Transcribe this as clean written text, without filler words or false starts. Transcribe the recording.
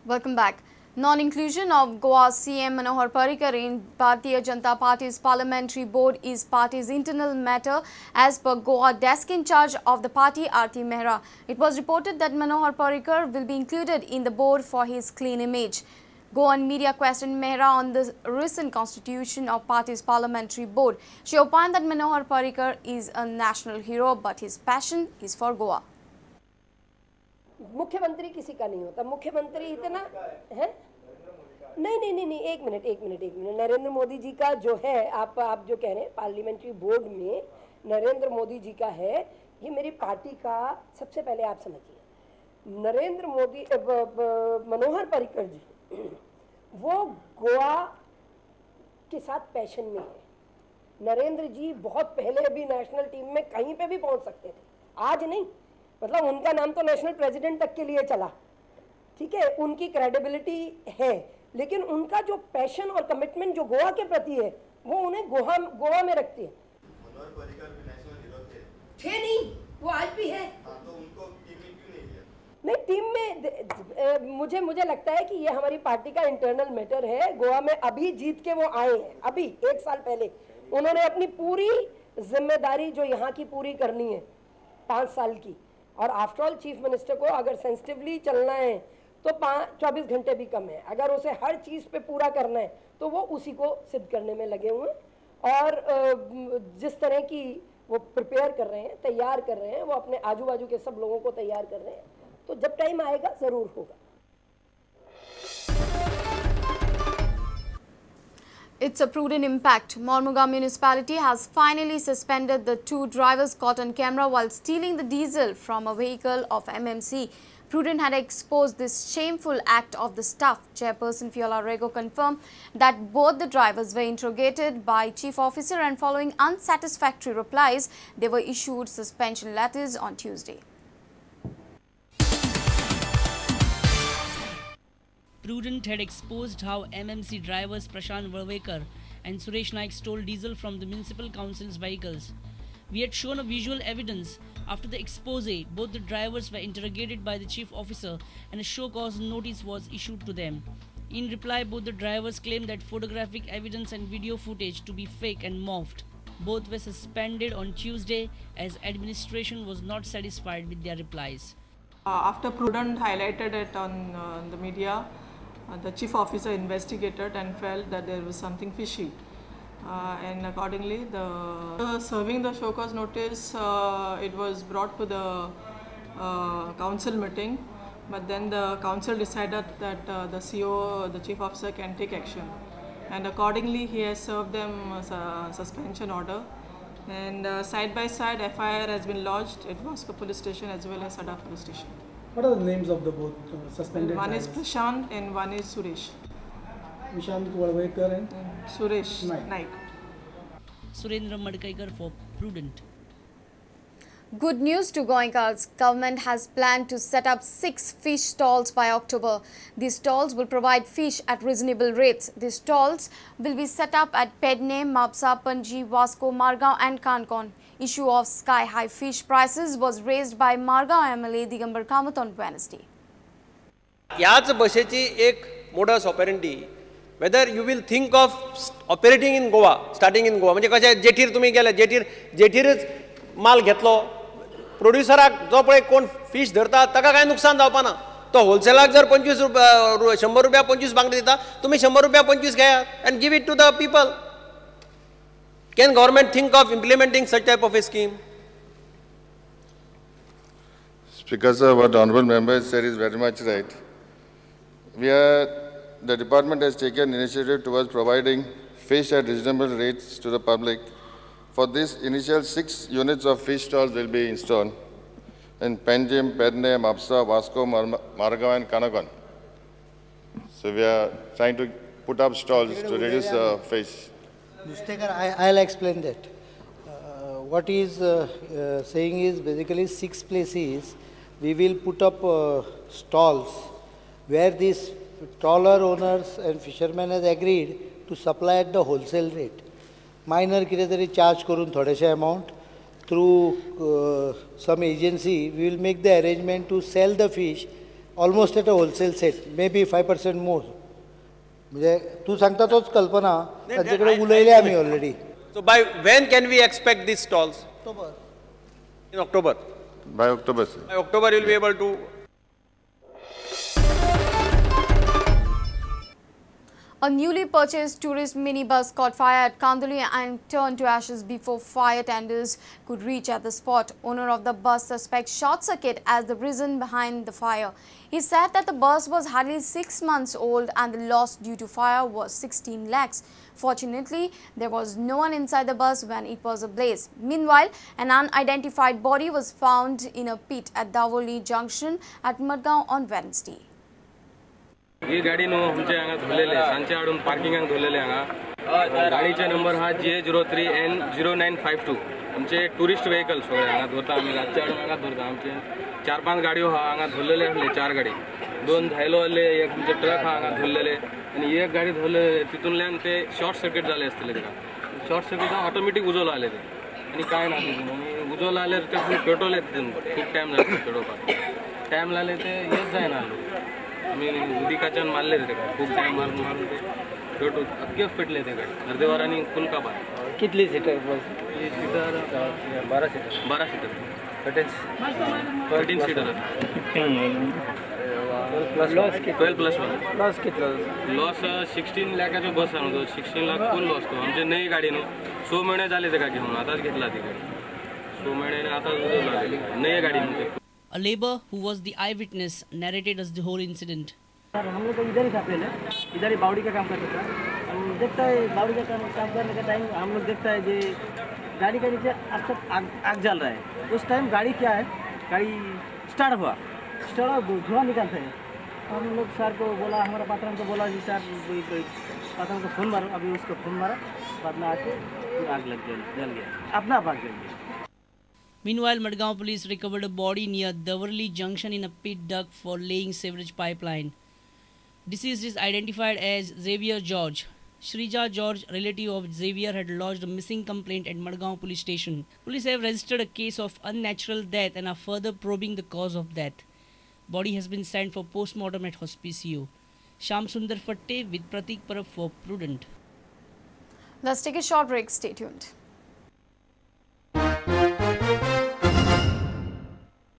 Welcome back. Non-inclusion of Goa CM Manohar Parrikar in Bharatiya Janata Party's parliamentary board is party's internal matter as per Goa desk in charge of the party Aarti Mehra. It was reported that Manohar Parrikar will be included in the board for his clean image. Goan media questioned Mehra on the recent constitution of party's parliamentary board. She opined that Manohar Parrikar is a national hero but his passion is for Goa. मुख्यमंत्री किसी का नहीं होता, मुख्यमंत्री इतना है नहीं, एक मिनट नरेंद्र मोदी जी का जो है, आप जो कह रहे हैं पार्लियामेंट्री बोर्ड में नरेंद्र मोदी जी का है, ये मेरी पार्टी का, सबसे पहले आप समझिए, नरेंद्र मोदी मनोहर पर्रिकर जी वो गोवा के साथ पैशन में है। नरेंद्र जी बहुत पहले भी नेशनल टीम में कहीं पे भी पहुंच सकते थे, आज नहीं, मतलब उनका नाम तो नेशनल प्रेसिडेंट तक के लिए चला, ठीक है, उनकी क्रेडिबिलिटी है, लेकिन उनका जो पैशन और कमिटमेंट जो गोवा के प्रति है वो उन्हें गोवा में रखती है। मनोहर पर्रिकर भी नेशनल हीरो थे नहीं, वो आज भी है। तो उनको टीम में क्यों नहीं लिया? नहीं, टीम में मुझे लगता है कि ये हमारी पार्टी का इंटरनल मैटर है। गोवा में अभी जीत के वो आए हैं, अभी 1 साल पहले उन्होंने अपनी पूरी जिम्मेदारी जो यहाँ की पूरी करनी है 5 साल की, और आफ्टर ऑल चीफ मिनिस्टर को अगर सेंसिटिवली चलना है तो 24 घंटे भी कम है, अगर उसे हर चीज़ पे पूरा करना है तो वो उसी को सिद्ध करने में लगे हुए हैं। और जिस तरह की वो प्रिपेयर कर रहे हैं, तैयार कर रहे हैं, वो अपने आजू बाजू के सब लोगों को तैयार कर रहे हैं, तो जब टाइम आएगा ज़रूर होगा। It's a prudent impact. Mormugao municipality has finally suspended the 2 drivers caught on camera while stealing the diesel from a vehicle of MMC. Prudent had exposed this shameful act of the staff. Chairperson Fiola Rego confirmed that both the drivers were interrogated by Chief Officer and following unsatisfactory replies, they were issued suspension letters on Tuesday. Prudent had exposed how MMC drivers Prashant Varvekar and Suresh Naik stole diesel from the municipal council's vehicles. We had shown a visual evidence. After the expose, both the drivers were interrogated by the chief officer and a show cause notice was issued to them. In reply, both the drivers claimed that photographic evidence and video footage to be fake and morphed. Both were suspended on Tuesday as administration was not satisfied with their replies. After Prudent highlighted it on the media, the chief officer investigated and felt that there was something fishy, and accordingly serving the show cause notice, it was brought to the council meeting, but then the council decided that the CO, the chief officer, can take action, and accordingly he has served them a suspension order, and side by side FIR has been lodged at Vasco police station as well as Sada police station. What are the names of the both suspended One drivers? is Prashant and one is Suresh. Prashant Varvekar and Suresh Naik. Surendra Madkaikar for Prudent. Good news to Goenka's government has planned to set up 6 fish stalls by October. These stalls will provide fish at reasonable rates. These stalls will be set up at Pedne, Mapsa, Panji, Vasco, Margao and Kankon. Issue of sky-high fish prices was raised by Margao MLA Digambar Kamath on Wednesday. याच बसेची एक modus operandi, whether you will think of operating in Goa, starting in Goa, म्हणजे कशें जेटीर तुम्ही गेले, जेटीरच माल घेतलो, प्रोड्युसराक जो पळय कोण फिश धरता ताका काय नुकसान जावपा ना, तो होलसेलाक जर 25 रुपया 100 रुपया 25 बांगडे दिता, तुम्ही 100 रुपया 25 घेया and give it to the people. Can government think of implementing such type of a scheme? Speaker sir, what honourable member said is very much right. The department has taken initiative towards providing fish at reasonable rates to the public. For this, initial 6 units of fish stalls will be installed in Panjim, Pedne, Mapsa, Vasco, Margao and Kanagon. So we are trying to put up stalls to reduce fish. Mr. I'll explain that. What he is saying is basically 6 places we will put up stalls where these trawler owners and fishermen has agreed to supply at the wholesale rate. Minor kiretari charge korun thodesha amount through some agency. We will make the arrangement to sell the fish almost at a wholesale set, maybe 5% more. म्हणजे तू सांगता तोच कल्पना त्यांच्याकडे उलयले आम्ही already. So by when can we expect these stalls? October. In October. By October, sir. By October you will be able to. A newly purchased tourist minibus caught fire at Kanduli and turned to ashes before fire tenders could reach at the spot. Owner of the bus suspects short circuit as the reason behind the fire. He said that the bus was hardly 6 months old and the loss due to fire was 16 lakhs. Fortunately, there was no one inside the bus when it was ablaze. Meanwhile, an unidentified body was found in a pit at Davoli Junction at Madgaon on Wednesday. ही गाडी न्हू आमचे हांगा धरलेले सांचे हाडून पार्किंगाक धरलेले हांगा गाडीचे नंबर हा J03N0952 आमचे टुरिस्ट व्हेकल सगळे हांगा धरता आमी रातचे हाडून हांगा धरता आमचे 4-5 गाडयो हा हांगा धरलेले आसले 4 गाडी 2 धायलो आसले एक आमचे ट्रक हा हांगा धरलेले आनी एक गाडी धरलेले तितूंतल्यान ते शॉर्ट सर्किट जाले आसतले तेका शॉर्ट सर्किटान ऑटोमॅटीक उजवलो आले ते आनी काय ना तितून आनी उजवलो आल्यार ते फूल पेट्रोल तितून खूब टायम जालो पेट्रोलपाक टायम लागले ते हेच जायना आमी उदीकाच्यान मारले ते खूब टायम मारून ते पेट्रोल अख्खे पेटले ते गाडी अर्दे वरांनी फुल काबार. कितली सीटर बस? ही सीटर 12 सीटर 13 सीटर 12+1 लॉस कितलो? लॉस 16 लाखाचो बस आहा न्हू 16 लाख फुल लॉस तो आमचे नई गाडी न्हू 6 महिने जाले तेका घेवन आतांच घेतला ती गाडी 6 महिने आतांच नई गाडी न्हू. A laborer who was the eyewitness narrated us the whole incident. Sir हम लोग तो इधर ही था पहले, इधर ही बावड़ी का काम करता था. हम देखता है बावड़ी का काम करने का टाइम हम लोग देखता है कि गाड़ी के नीचे आग जल रहा है. उस टाइम गाड़ी क्या है, गाड़ी स्टार्ट हुआ धुआं निकलता है. हम लोग सर को बोला, हमारा पात्रों को बोला जी सर पात्रों को फ़ोन मारो. अभी उसको फ़ोन मारा, बाद में आके आग लग गया, जल गया, अपना भाग जल गया. Meanwhile, Madgaon police recovered a body near Davarli Junction in a pit dug for laying sewage pipeline. Deceased is identified as Xavier George. Shrija George, relative of Xavier, had lodged a missing complaint at Madgaon police station. Police have registered a case of unnatural death and are further probing the cause of death. Body has been sent for post-mortem at Hospicio. Sham Sundar Fatte with Pratik Parab for Prudent. Let's take a short break. Stay tuned.